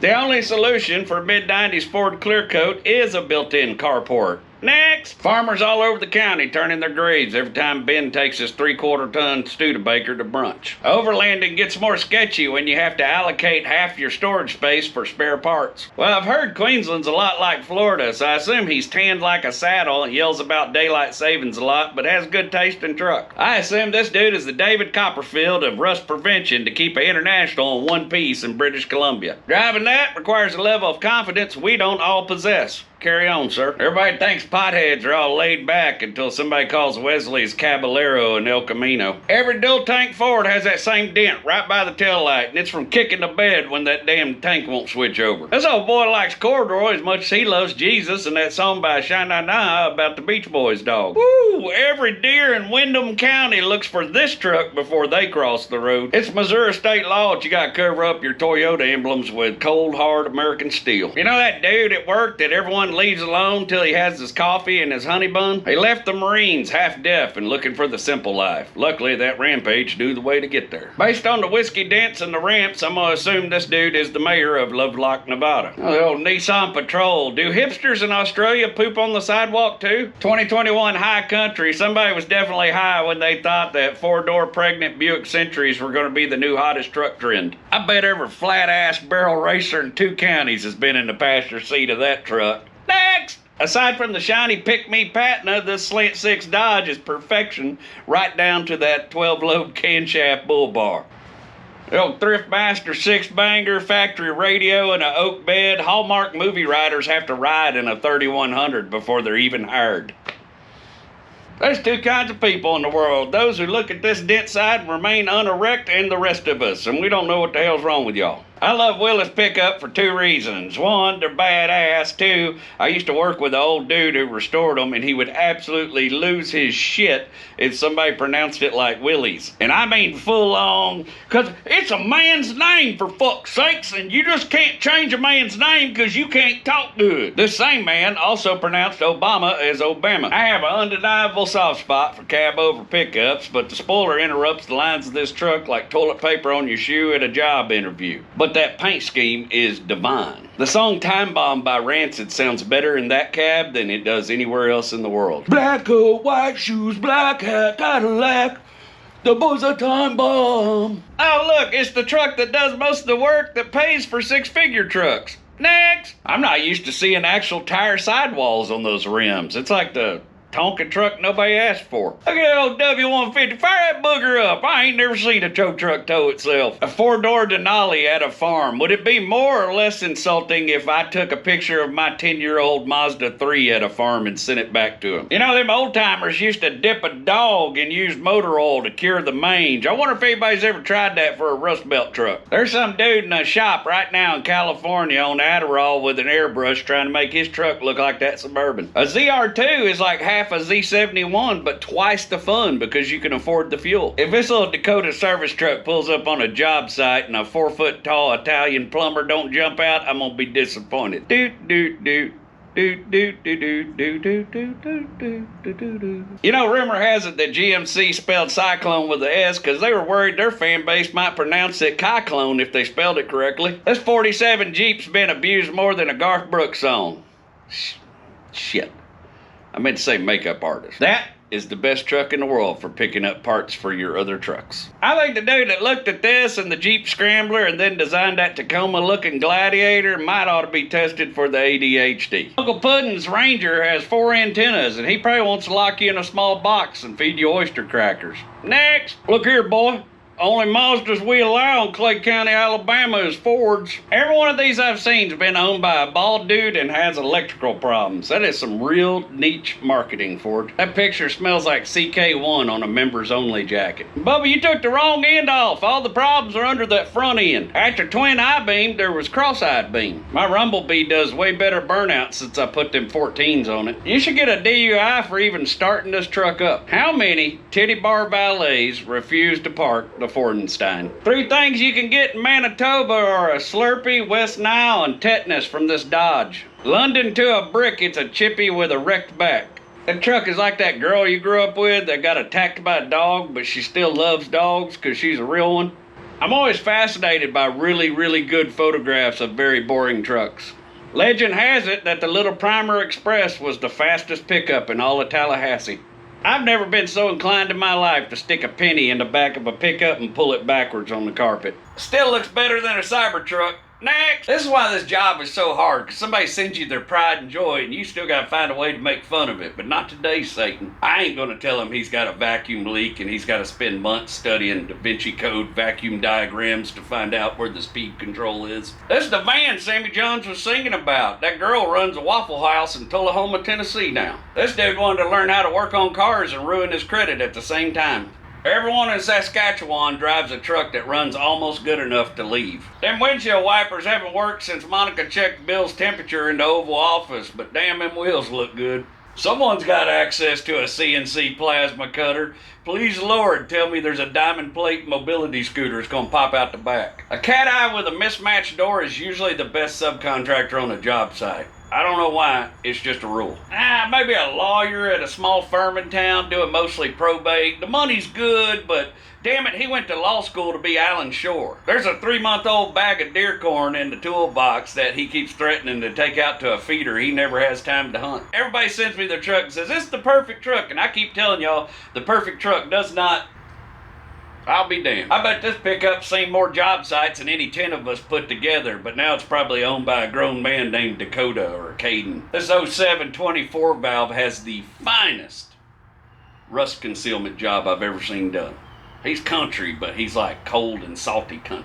The only solution for a mid-90s Ford Clearcoat is a built-in carport. Next! Farmers all over the county turning their graves every time Ben takes his 3/4-ton Studebaker to brunch. Overlanding gets more sketchy when you have to allocate half your storage space for spare parts. Well, I've heard Queensland's a lot like Florida, so I assume he's tanned like a saddle and yells about daylight savings a lot, but has good taste in truck. I assume this dude is the David Copperfield of rust prevention to keep an International in one piece in British Columbia. Driving that requires a level of confidence we don't all possess. Carry on, sir. Everybody thinks potheads are all laid back until somebody calls Wesley's Caballero in El Camino. Every dual tank Ford has that same dent right by the taillight, and it's from kicking the bed when that damn tank won't switch over. This old boy likes corduroy as much as he loves Jesus and that song by Sha-Na-Na about the Beach Boys dog. Woo! Every deer in Windham County looks for this truck before they cross the road. It's Missouri state law that you gotta cover up your Toyota emblems with cold, hard American steel. You know that dude at work that everyone leaves alone till he has his coffee and his honey bun? He left the Marines half deaf and looking for the simple life. Luckily, that rampage knew the way to get there. Based on the whiskey dents and the ramps, I'm gonna assume this dude is the mayor of Lovelock, Nevada. Oh, the old Nissan Patrol. Do hipsters in Australia poop on the sidewalk too? 2021 high country. Somebody was definitely high when they thought that four-door pregnant Buick Centuries were gonna be the new hottest truck trend. I bet every flat-ass barrel racer in 2 counties has been in the passenger seat of that truck. Next! Aside from the shiny pick-me patina, this slant 6 Dodge is perfection right down to that 12-lobe camshaft bull bar. The old Thriftmaster 6-banger, factory radio, and an oak bed. Hallmark movie writers have to ride in a 3100 before they're even hired. There's 2 kinds of people in the world. Those who look at this dent side and remain unerect, and the rest of us, and we don't know what the hell's wrong with y'all. I love Willis Pickup for 2 reasons. 1, they're badass. 2, I used to work with an old dude who restored them, and he would absolutely lose his shit if somebody pronounced it like Willie's. And I mean full on, because it's a man's name for fuck's sakes, and you just can't change a man's name because you can't talk good. This same man also pronounced Obama as Obama. I have an undeniable soft spot for cab-over pickups, but the spoiler interrupts the lines of this truck like toilet paper on your shoe at a job interview. But that paint scheme is divine. The song Time Bomb by Rancid sounds better in that cab than it does anywhere else in the world. Black coat, white shoes, black hat, Cadillac. The boy's a time bomb. Oh look, it's the truck that does most of the work that pays for 6-figure trucks. Next! I'm not used to seeing actual tire sidewalls on those rims. It's like the Tonka truck nobody asked for. Look at that old W-150. Fire that booger up. I ain't never seen a tow truck tow itself. A 4-door Denali at a farm. Would it be more or less insulting if I took a picture of my 10-year-old Mazda 3 at a farm and sent it back to him? You know, them old-timers used to dip a dog and use motor oil to cure the mange. I wonder if anybody's ever tried that for a Rust Belt truck. There's some dude in a shop right now in California on Adderall with an airbrush trying to make his truck look like that Suburban. A ZR2 is like half a Z71, but twice the fun because you can afford the fuel. If this little Dakota service truck pulls up on a job site and a 4-foot-tall Italian plumber don't jump out, I'm gonna be disappointed. Doot, doot, doot. You know, rumor has it that GMC spelled Cyclone with an S because they were worried their fan base might pronounce it Cyclone if they spelled it correctly. This 47 Jeep's been abused more than a Garth Brooks song. Shit. I meant to say makeup artist. That is the best truck in the world for picking up parts for your other trucks. I think the dude that looked at this and the Jeep Scrambler and then designed that Tacoma-looking Gladiator might ought to be tested for the ADHD. Uncle Puddin's Ranger has 4 antennas, and he probably wants to lock you in a small box and feed you oyster crackers. Next! Look here, boy. Only Mazdas we allow in Clay County, Alabama is Fords. Every one of these I've seen has been owned by a bald dude and has electrical problems. That is some real niche marketing, Ford. That picture smells like CK1 on a members only jacket. Bubba, you took the wrong end off. All the problems are under that front end. After twin I-beam, there was cross-eyed beam. My Rumblebee does way better burnout since I put them 14s on it. You should get a DUI for even starting this truck up. How many titty bar valets refuse to park the Fordenstein? 3 things you can get in Manitoba are a Slurpee, West Nile, and tetanus from this Dodge. London to a brick, it's a chippy with a wrecked back. That truck is like that girl you grew up with that got attacked by a dog, but she still loves dogs because she's a real one. I'm always fascinated by really, really good photographs of very boring trucks. Legend has it that the little Primer Express was the fastest pickup in all of Tallahassee. I've never been so inclined in my life to stick a penny in the back of a pickup and pull it backwards on the carpet. Still looks better than a Cybertruck. Next! This is why this job is so hard, because somebody sends you their pride and joy, and you still gotta find a way to make fun of it. But not today, Satan. I ain't gonna tell him he's got a vacuum leak and he's gotta spend months studying Da Vinci Code vacuum diagrams to find out where the speed control is. This is the van Sammy Jones was singing about. That girl runs a Waffle House in Tullahoma, Tennessee now. This dude wanted to learn how to work on cars and ruin his credit at the same time. Everyone in Saskatchewan drives a truck that runs almost good enough to leave. Them windshield wipers haven't worked since Monica checked Bill's temperature in the Oval Office, but damn, them wheels look good. Someone's got access to a CNC plasma cutter. Please, Lord, tell me there's a diamond plate mobility scooter that's gonna pop out the back. A cat eye with a mismatched door is usually the best subcontractor on a job site. I don't know why, it's just a rule. Maybe a lawyer at a small firm in town doing mostly probate. The money's good, but damn it, he went to law school to be Alan Shore. There's a 3-month-old bag of deer corn in the toolbox that he keeps threatening to take out to a feeder he never has time to hunt. Everybody sends me their truck and says, "This is the perfect truck," and I keep telling y'all, the perfect truck does not. I'll be damned. I bet this pickup's seen more job sites than any 10 of us put together, but now it's probably owned by a grown man named Dakota or Caden. This 07 24 valve has the finest rust concealment job I've ever seen done. He's country, but he's like cold and salty country.